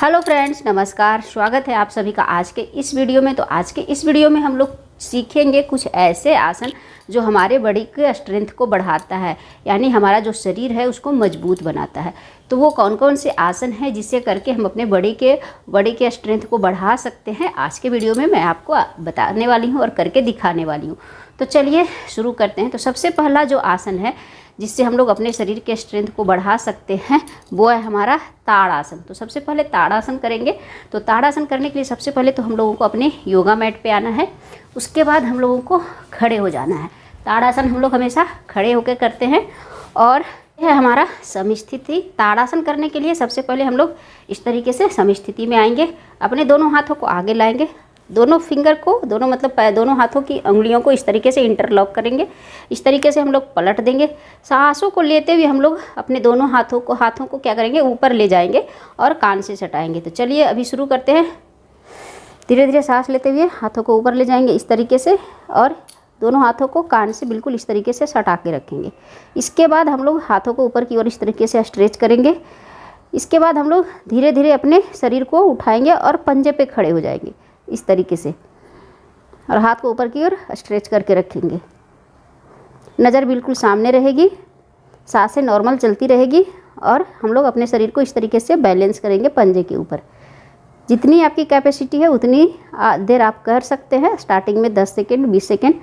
Hello friends, नमस्कार। स्वागत है आप सभी का आज के इस वीडियो में। तो आज के इस वीडियो में हम लोग सीखेंगे कुछ ऐसे आसन जो हमारे बॉडी के स्ट्रेंथ को बढ़ाता है, यानी हमारा जो शरीर है उसको मजबूत बनाता है। तो वो कौन कौन से आसन हैं जिससे करके हम अपने बॉडी के स्ट्रेंथ को बढ़ा सकते हैं, आज के वीडियो में मैं आपको बताने वाली हूँ और करके दिखाने वाली हूँ। तो चलिए शुरू करते हैं। तो सबसे पहला जो आसन है जिससे हम लोग अपने शरीर के स्ट्रेंथ को बढ़ा सकते हैं वो है हमारा ताड़ासन। तो सबसे पहले ताड़ासन करेंगे। तो ताड़ासन करने के लिए सबसे पहले तो हम लोगों को अपने योगा मैट पे आना है, उसके बाद हम लोगों को खड़े हो जाना है। ताड़ासन हम लोग हमेशा खड़े होकर करते हैं और यह हमारा समस्थिति। ताड़ासन करने के लिए सबसे पहले हम लोग इस तरीके से समस्थिति में आएंगे, अपने दोनों हाथों को आगे लाएंगे, दोनों फिंगर को दोनों हाथों की उंगलियों को इस तरीके से इंटरलॉक करेंगे। इस तरीके से हम लोग पलट देंगे। सांसों को लेते हुए हम लोग अपने दोनों हाथों को क्या करेंगे, ऊपर ले जाएंगे और कान से सटाएंगे। तो चलिए अभी शुरू करते हैं। धीरे धीरे सांस लेते हुए हाथों को ऊपर ले जाएंगे इस तरीके से और दोनों हाथों को कान से बिल्कुल इस तरीके से सटा के रखेंगे। इसके बाद हम लोग हाथों को ऊपर की ओर इस तरीके से स्ट्रेच करेंगे। इसके बाद हम लोग धीरे धीरे अपने शरीर को उठाएंगे और पंजे पे खड़े हो जाएंगे इस तरीके से, और हाथ को ऊपर की ओर स्ट्रेच करके रखेंगे। नज़र बिल्कुल सामने रहेगी, सांसें नॉर्मल चलती रहेगी और हम लोग अपने शरीर को इस तरीके से बैलेंस करेंगे पंजे के ऊपर। जितनी आपकी कैपेसिटी है उतनी देर आप कर सकते हैं। स्टार्टिंग में 10 सेकेंड 20 सेकेंड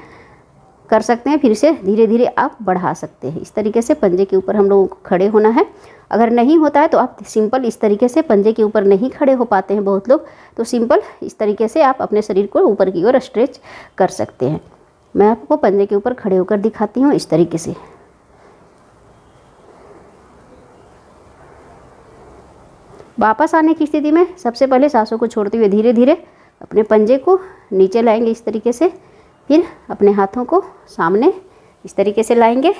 कर सकते हैं, फिर से धीरे धीरे आप बढ़ा सकते हैं। इस तरीके से पंजे के ऊपर हम लोगों को खड़े होना है। अगर नहीं होता है तो आप सिंपल इस तरीके से, पंजे के ऊपर नहीं खड़े हो पाते हैं बहुत लोग, तो सिंपल इस तरीके से आप अपने शरीर को ऊपर की ओर स्ट्रेच कर सकते हैं। मैं आपको पंजे के ऊपर खड़े होकर दिखाती हूँ इस तरीके से। वापस आने की स्थिति में सबसे पहले सांसों को छोड़ते हुए धीरे धीरे अपने पंजे को नीचे लाएंगे इस तरीके से, फिर अपने हाथों को सामने इस तरीके से लाएंगे,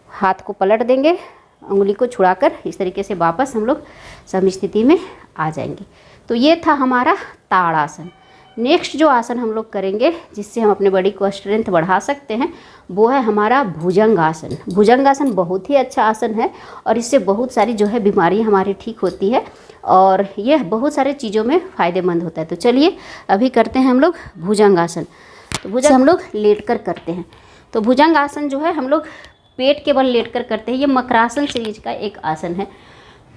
हाथ को पलट देंगे, उंगली को छुड़ाकर इस तरीके से वापस हम लोग समस्थिति में आ जाएंगे। तो ये था हमारा ताड़ासन। नेक्स्ट जो आसन हम लोग करेंगे जिससे हम अपने बॉडी को स्ट्रेंथ बढ़ा सकते हैं वो है हमारा भुजंगासन। भुजंगासन बहुत ही अच्छा आसन है और इससे बहुत सारी जो है बीमारियां हमारी ठीक होती है और यह बहुत सारे चीज़ों में फ़ायदेमंद होता है। तो चलिए अभी करते हैं हम लोग भुजंगासन। तो भुजंग हम लोग लेट कर करते हैं। तो भुजंगासन जो है हम लोग पेट के बल लेट कर करते हैं। ये मकरासन सीरीज का एक आसन है।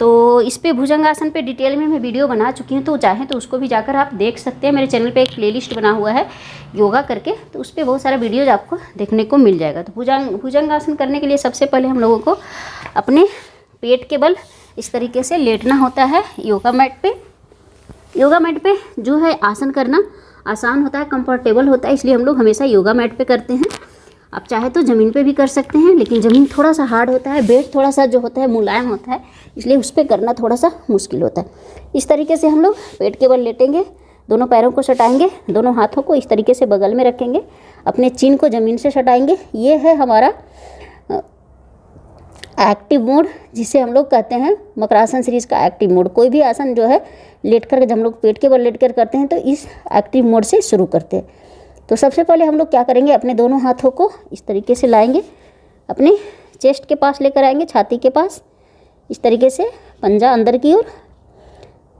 तो इस पे भुजंगासन पे डिटेल में मैं वीडियो बना चुकी हूँ, तो चाहें तो उसको भी जाकर आप देख सकते हैं। मेरे चैनल पे एक प्लेलिस्ट बना हुआ है योगा करके, तो उस पर बहुत सारा वीडियोज आपको देखने को मिल जाएगा। तो भुजंगासन करने के लिए सबसे पहले हम लोगों को अपने पेट के बल इस तरीके से लेटना होता है योगा मैट पे। योगा मैट पे जो है आसन करना आसान होता है, कंफर्टेबल होता है, इसलिए हम लोग हमेशा योगा मैट पे करते हैं। आप चाहे तो ज़मीन पे भी कर सकते हैं, लेकिन ज़मीन थोड़ा सा हार्ड होता है, बेड थोड़ा सा जो होता है मुलायम होता है, इसलिए उस पर करना थोड़ा सा मुश्किल होता है। इस तरीके से हम लोग पेट के बल लेटेंगे, दोनों पैरों को सटाएंगे, दोनों हाथों को इस तरीके से बगल में रखेंगे, अपने चिन को ज़मीन से सटाएंगे। ये है हमारा एक्टिव मोड, जिसे हम लोग कहते हैं मकरासन सीरीज़ का एक्टिव मोड। कोई भी आसन जो है लेट कर जब हम लोग पेट के बल लेट कर करते हैं तो इस एक्टिव मोड से शुरू करते हैं। तो सबसे पहले हम लोग क्या करेंगे, अपने दोनों हाथों को इस तरीके से लाएंगे, अपने चेस्ट के पास लेकर आएंगे, छाती के पास इस तरीके से, पंजा अंदर की ओर।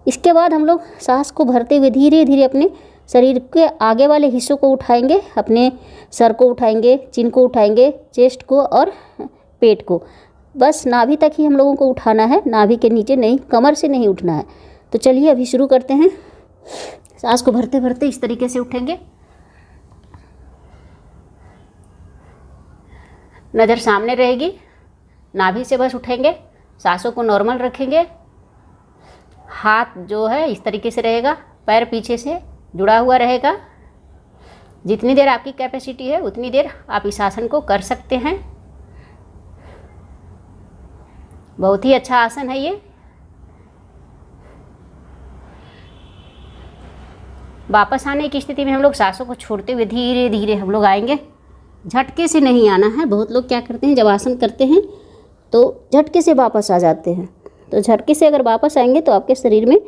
इसके बाद हम लोग सांस को भरते हुए धीरे धीरे अपने शरीर के आगे वाले हिस्सों को उठाएंगे, अपने सर को उठाएंगे, चिन को उठाएंगे, चेस्ट को और पेट को। बस नाभि तक ही हम लोगों को उठाना है, नाभि के नीचे नहीं, कमर से नहीं उठना है। तो चलिए अभी शुरू करते हैं। सांस को भरते भरते इस तरीके से उठेंगे, नज़र सामने रहेगी, नाभि से बस उठेंगे, सांसों को नॉर्मल रखेंगे, हाथ जो है इस तरीके से रहेगा, पैर पीछे से जुड़ा हुआ रहेगा। जितनी देर आपकी कैपेसिटी है उतनी देर आप इस आसन को कर सकते हैं। बहुत ही अच्छा आसन है ये। वापस आने की स्थिति में हम लोग सांसों को छोड़ते हुए धीरे धीरे हम लोग आएंगे। झटके से नहीं आना है। बहुत लोग क्या करते हैं, जब आसन करते हैं तो झटके से वापस आ जाते हैं। तो झटके से अगर वापस आएंगे तो आपके शरीर में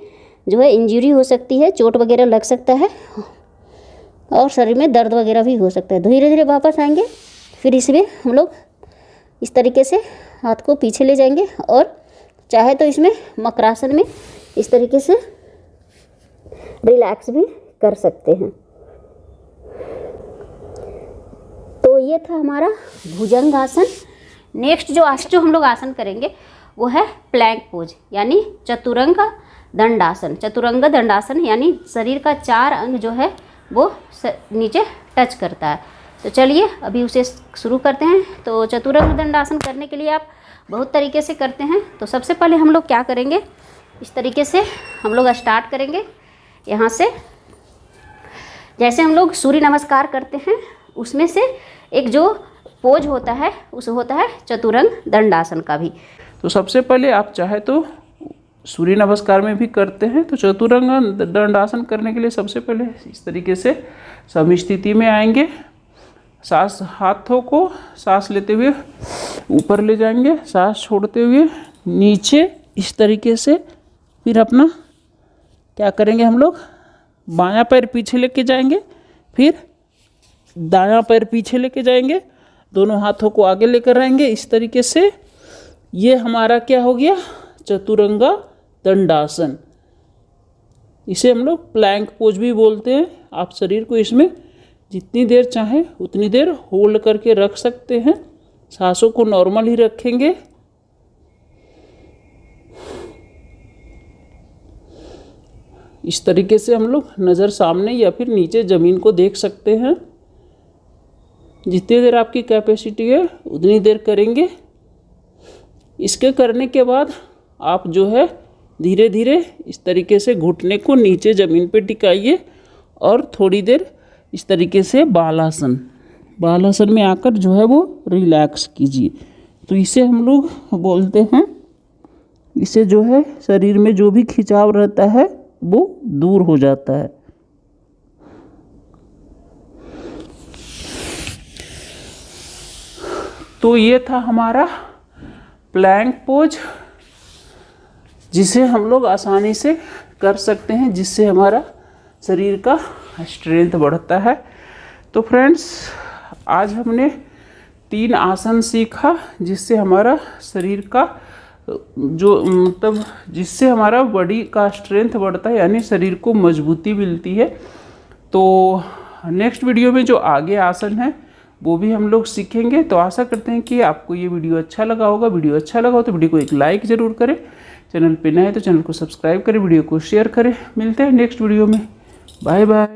जो है इंजरी हो सकती है, चोट वगैरह लग सकता है और शरीर में दर्द वगैरह भी हो सकता है। धीरे धीरे वापस आएंगे, फिर इसमें हम लोग इस तरीके से हाथ को पीछे ले जाएंगे और चाहे तो इसमें मकरासन में इस तरीके से रिलैक्स भी कर सकते हैं। तो ये था हमारा भुजंग आसन। नेक्स्ट जो हम लोग आसन करेंगे वो है प्लैंक पोज, यानी चतुरंग दंडासन। चतुरंग दंडासन यानी शरीर का 4 अंग जो है वो नीचे टच करता है। तो चलिए अभी उसे शुरू करते हैं। तो चतुरंग दंडासन करने के लिए आप बहुत तरीके से करते हैं। तो सबसे पहले हम लोग क्या करेंगे, इस तरीके से हम लोग स्टार्ट करेंगे। यहाँ से जैसे हम लोग सूर्य नमस्कार करते हैं उसमें से एक जो पोज होता है उस होता है चतुरंग दंडासन का भी। तो सबसे पहले आप चाहे तो सूर्य नमस्कार में भी करते हैं। तो चतुरंग दंडासन करने के लिए सबसे पहले इस तरीके से समस्थिति में आएंगे। सांस, हाथों को सांस लेते हुए ऊपर ले जाएंगे, सांस छोड़ते हुए नीचे इस तरीके से। फिर अपना क्या करेंगे, हम लोग बायां पैर पीछे लेके जाएंगे, फिर दायां पैर पीछे लेके जाएंगे, दोनों हाथों को आगे लेकर आएंगे इस तरीके से। ये हमारा क्या हो गया, चतुरंगा दंडासन। इसे हम लोग प्लैंक पोज भी बोलते हैं। आप शरीर को इसमें जितनी देर चाहें उतनी देर होल्ड करके रख सकते हैं। सांसों को नॉर्मल ही रखेंगे। इस तरीके से हम लोग नज़र सामने या फिर नीचे ज़मीन को देख सकते हैं। जितनी देर आपकी कैपेसिटी है उतनी देर करेंगे। इसके करने के बाद आप जो है धीरे धीरे इस तरीके से घुटने को नीचे ज़मीन पे टिकाइए और थोड़ी देर इस तरीके से बालासन में आकर जो है वो रिलैक्स कीजिए। तो इसे हम लोग बोलते हैं, इसे जो है शरीर में जो भी खिंचाव रहता है वो दूर हो जाता है। तो ये था हमारा प्लैंक पोज, जिसे हम लोग आसानी से कर सकते हैं, जिससे हमारा शरीर का स्ट्रेंथ बढ़ता है। तो फ्रेंड्स, आज हमने 3 आसन सीखा जिससे हमारा शरीर का जो मतलब जिससे हमारा बॉडी का स्ट्रेंथ बढ़ता है, यानी शरीर को मजबूती मिलती है। तो नेक्स्ट वीडियो में जो आगे आसन है वो भी हम लोग सीखेंगे। तो आशा करते हैं कि आपको ये वीडियो अच्छा लगा होगा। वीडियो अच्छा लगा हो तो वीडियो को एक लाइक ज़रूर करें। चैनल पे नए हैं तो चैनल को सब्सक्राइब करें, वीडियो को शेयर करें। मिलते हैं नेक्स्ट वीडियो में। Bye bye.